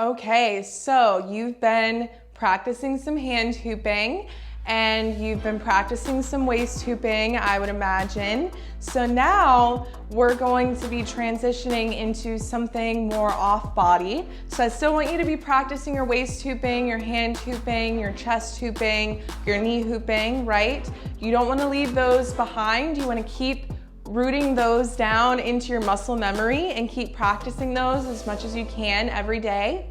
Okay, so you've been practicing some hand hooping and you've been practicing some waist hooping, I would imagine. So now we're going to be transitioning into something more off body. So I still want you to be practicing your waist hooping, your hand hooping, your chest hooping, your knee hooping, right? You don't want to leave those behind. You want to keep rooting those down into your muscle memory and keep practicing those as much as you can every day.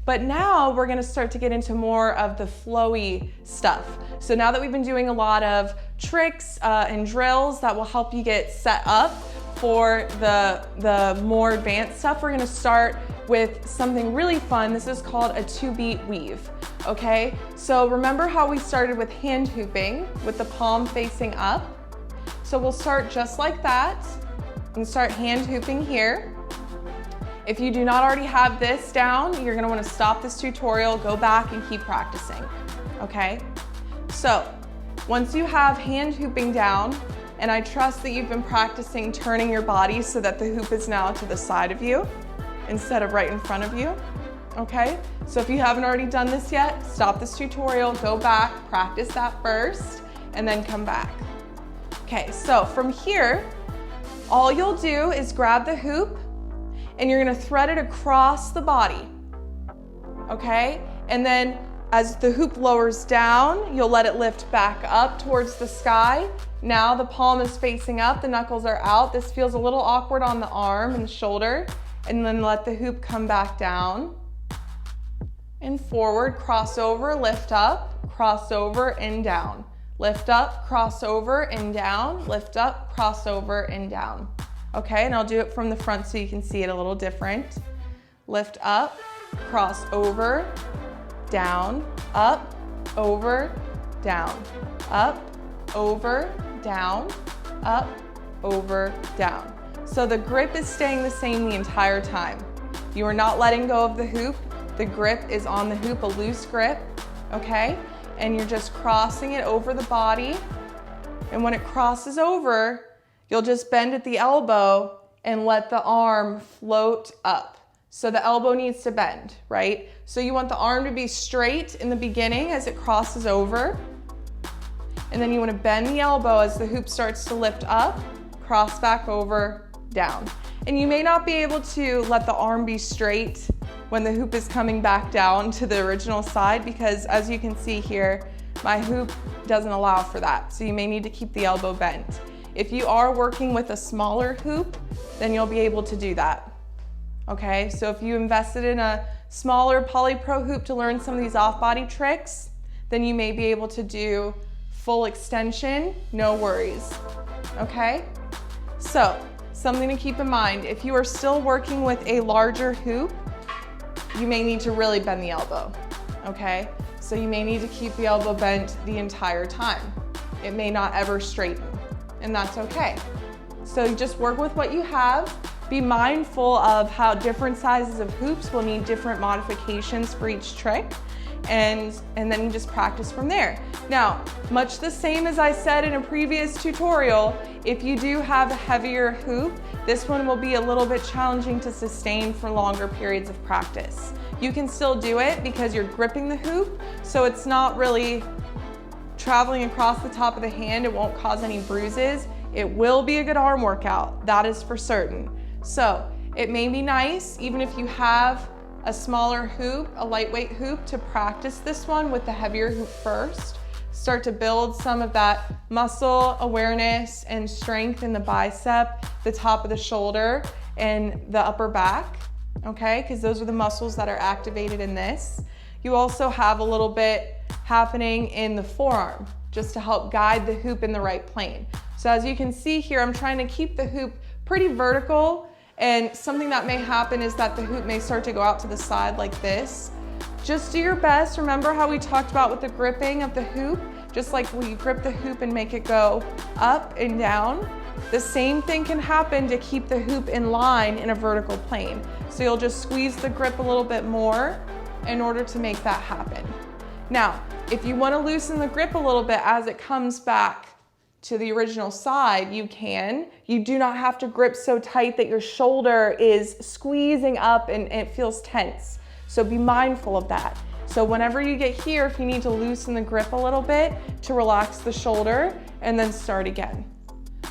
But now we're gonna start to get into more of the flowy stuff. So now that we've been doing a lot of tricks and drills that will help you get set up for the more advanced stuff, we're gonna start with something really fun. This is called a 2-beat weave, okay? So remember how we started with hand hooping with the palm facing up? So we'll start just like that and start hand hooping here. If you do not already have this down, you're gonna wanna stop this tutorial, go back and keep practicing, okay? So once you have hand hooping down, and I trust that you've been practicing turning your body so that the hoop is now to the side of you instead of right in front of you, okay? So if you haven't already done this yet, stop this tutorial, go back, practice that first, and then come back. Okay, so from here, all you'll do is grab the hoop and you're gonna thread it across the body, okay? And then as the hoop lowers down, you'll let it lift back up towards the sky. Now the palm is facing up, the knuckles are out. This feels a little awkward on the arm and the shoulder. And then let the hoop come back down and forward, cross over, lift up, cross over and down. Lift up, cross over and down, lift up, cross over and down. Okay, and I'll do it from the front so you can see it a little different. Lift up, cross over, down, up, over, down, up, over, down, up, over, down. So the grip is staying the same the entire time. You are not letting go of the hoop. The grip is on the hoop, a loose grip, okay? And you're just crossing it over the body. And when it crosses over, you'll just bend at the elbow and let the arm float up. So the elbow needs to bend, right? So you want the arm to be straight in the beginning as it crosses over. And then you want to bend the elbow as the hoop starts to lift up, cross back over, down. And you may not be able to let the arm be straight when the hoop is coming back down to the original side because as you can see here, my hoop doesn't allow for that. So you may need to keep the elbow bent. If you are working with a smaller hoop, then you'll be able to do that, okay? So if you invested in a smaller polypro hoop to learn some of these off-body tricks, then you may be able to do full extension, no worries, okay? So, something to keep in mind, if you are still working with a larger hoop, you may need to really bend the elbow, okay? So you may need to keep the elbow bent the entire time. It may not ever straighten. And that's okay. So you just work with what you have. Be mindful of how different sizes of hoops will need different modifications for each trick. And then you just practice from there. Now, much the same as I said in a previous tutorial, if you do have a heavier hoop, this one will be a little bit challenging to sustain for longer periods of practice. You can still do it because you're gripping the hoop, so it's not really traveling across the top of the hand. It won't cause any bruises. It will be a good arm workout, that is for certain. So it may be nice, even if you have a smaller hoop, a lightweight hoop, to practice this one with the heavier hoop first. Start to build some of that muscle awareness and strength in the bicep, the top of the shoulder, and the upper back, okay? Because those are the muscles that are activated in this. You also have a little bit happening in the forearm, just to help guide the hoop in the right plane. So as you can see here, I'm trying to keep the hoop pretty vertical, and something that may happen is that the hoop may start to go out to the side like this. Just do your best. Remember how we talked about with the gripping of the hoop? Just like when you grip the hoop and make it go up and down, the same thing can happen to keep the hoop in line in a vertical plane. So you'll just squeeze the grip a little bit more in order to make that happen. Now, if you want to loosen the grip a little bit as it comes back to the original side, you can. You do not have to grip so tight that your shoulder is squeezing up and it feels tense. So be mindful of that. So whenever you get here, if you need to loosen the grip a little bit to relax the shoulder and then start again.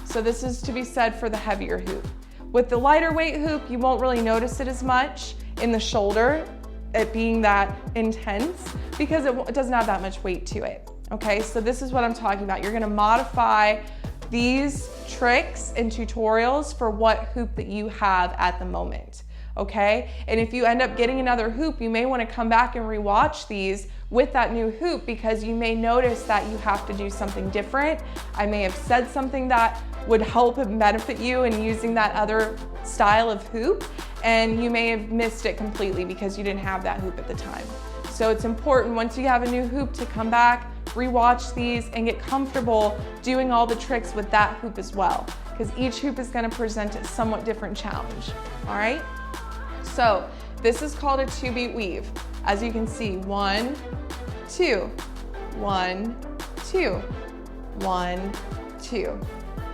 So this is to be said for the heavier hoop. With the lighter weight hoop, you won't really notice it as much in the shoulder, it being that intense, because it doesn't have that much weight to it. Okay, so this is what I'm talking about. You're gonna modify these tricks and tutorials for what hoop that you have at the moment. Okay, and if you end up getting another hoop, you may want to come back and rewatch these with that new hoop, because you may notice that you have to do something different. I may have said something that would help and benefit you in using that other style of hoop, and you may have missed it completely because you didn't have that hoop at the time. So it's important, once you have a new hoop, to come back, rewatch these, and get comfortable doing all the tricks with that hoop as well, because each hoop is going to present a somewhat different challenge. All right? So this is called a 2-beat weave. As you can see, 1, 2, 1, 2, 1, 2. So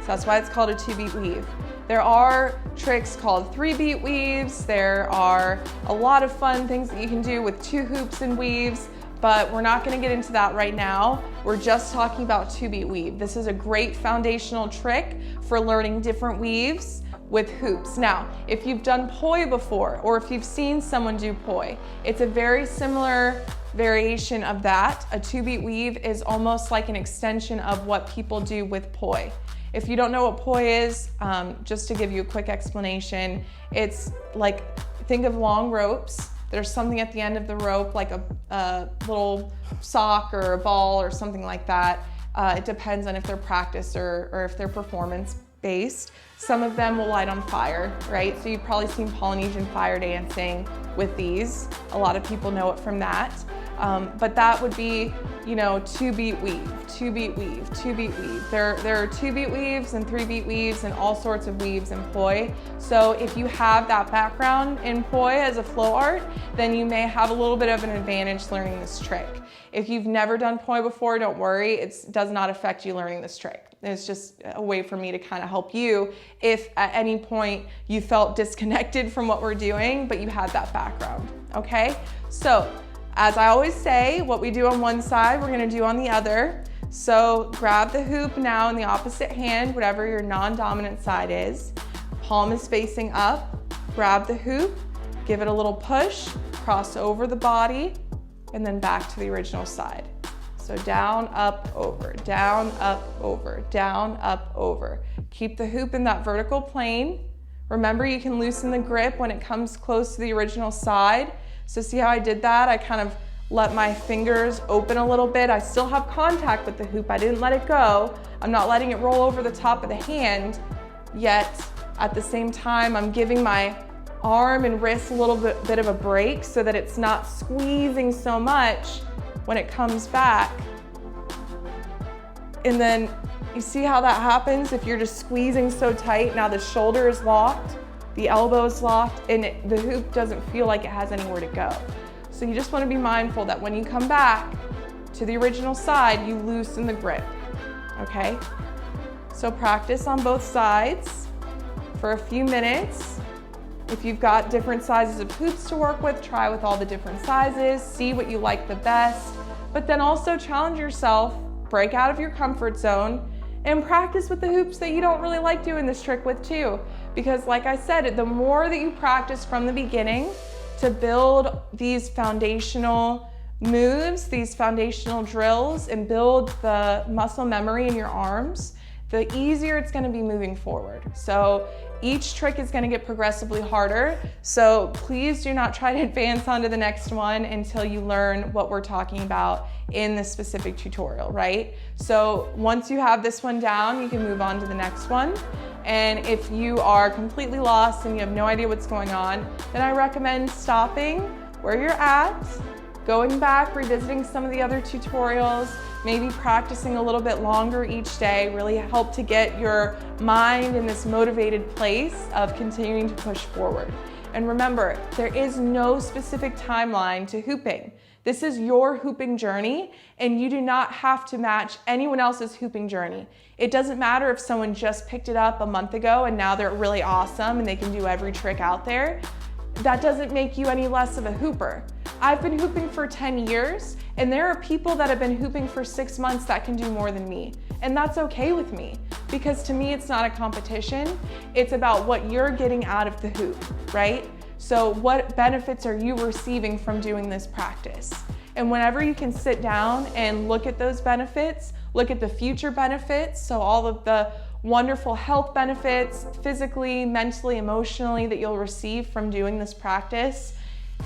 that's why it's called a 2-beat weave. There are tricks called 3-beat weaves. There are a lot of fun things that you can do with 2 hoops and weaves, but we're not going to get into that right now. We're just talking about 2-beat weave. This is a great foundational trick for learning different weaves with hoops. Now, if you've done poi before, or if you've seen someone do poi, it's a very similar variation of that. A 2-beat weave is almost like an extension of what people do with poi. If you don't know what poi is, just to give you a quick explanation, it's like, think of long ropes. There's something at the end of the rope, like a little sock or a ball or something like that. It depends on if they're practice or if they're performance based. Some of them will light on fire, right? So you've probably seen Polynesian fire dancing with these. A lot of people know it from that. But that would be, 2-beat weave, 2-beat weave, 2-beat weave. There are 2-beat weaves and 3-beat weaves and all sorts of weaves in poi. So if you have that background in poi as a flow art, then you may have a little bit of an advantage learning this trick. If you've never done poi before, don't worry, it does not affect you learning this trick. It's just a way for me to kind of help you if at any point you felt disconnected from what we're doing, but you had that background, okay? So, as I always say, what we do on one side, we're gonna do on the other. So grab the hoop now in the opposite hand, whatever your non-dominant side is. Palm is facing up, grab the hoop, give it a little push, cross over the body, and then back to the original side. So down, up, over, down, up, over, down, up, over. Keep the hoop in that vertical plane. Remember, you can loosen the grip when it comes close to the original side. So see how I did that? I kind of let my fingers open a little bit. I still have contact with the hoop. I didn't let it go. I'm not letting it roll over the top of the hand, yet at the same time, I'm giving my arm and wrist a little bit of a break so that it's not squeezing so much when it comes back. And then you see how that happens if you're just squeezing so tight. Now the shoulder is locked, the elbow is locked, and the hoop doesn't feel like it has anywhere to go. So you just want to be mindful that when you come back to the original side, you loosen the grip, okay? So practice on both sides for a few minutes. If you've got different sizes of hoops to work with, try with all the different sizes, see what you like the best, but then also challenge yourself, break out of your comfort zone, and practice with the hoops that you don't really like doing this trick with too. Because like I said, the more that you practice from the beginning to build these foundational moves, these foundational drills, and build the muscle memory in your arms, the easier it's gonna be moving forward. So each trick is gonna get progressively harder. So please do not try to advance onto the next one until you learn what we're talking about in the specific tutorial, right? So once you have this one down, you can move on to the next one. And if you are completely lost and you have no idea what's going on, then I recommend stopping where you're at, going back, revisiting some of the other tutorials, maybe practicing a little bit longer each day, really help to get your mind in this motivated place of continuing to push forward. And remember, there is no specific timeline to hooping. This is your hooping journey, and you do not have to match anyone else's hooping journey. It doesn't matter if someone just picked it up a month ago and now they're really awesome and they can do every trick out there. That doesn't make you any less of a hooper. I've been hooping for 10 years, and there are people that have been hooping for 6 months that can do more than me. And that's okay with me, because to me, it's not a competition. It's about what you're getting out of the hoop, right? So what benefits are you receiving from doing this practice? And whenever you can sit down and look at those benefits, look at the future benefits, so all of the wonderful health benefits, physically, mentally, emotionally, that you'll receive from doing this practice,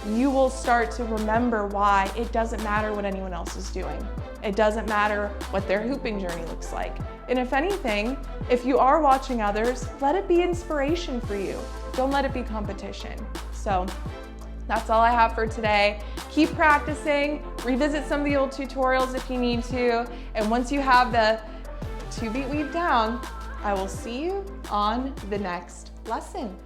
you will start to remember why it doesn't matter what anyone else is doing. It doesn't matter what their hooping journey looks like. And if anything, if you are watching others, let it be inspiration for you. Don't let it be competition. So that's all I have for today. Keep practicing, revisit some of the old tutorials if you need to, and once you have the 2-beat weave down, I will see you on the next lesson.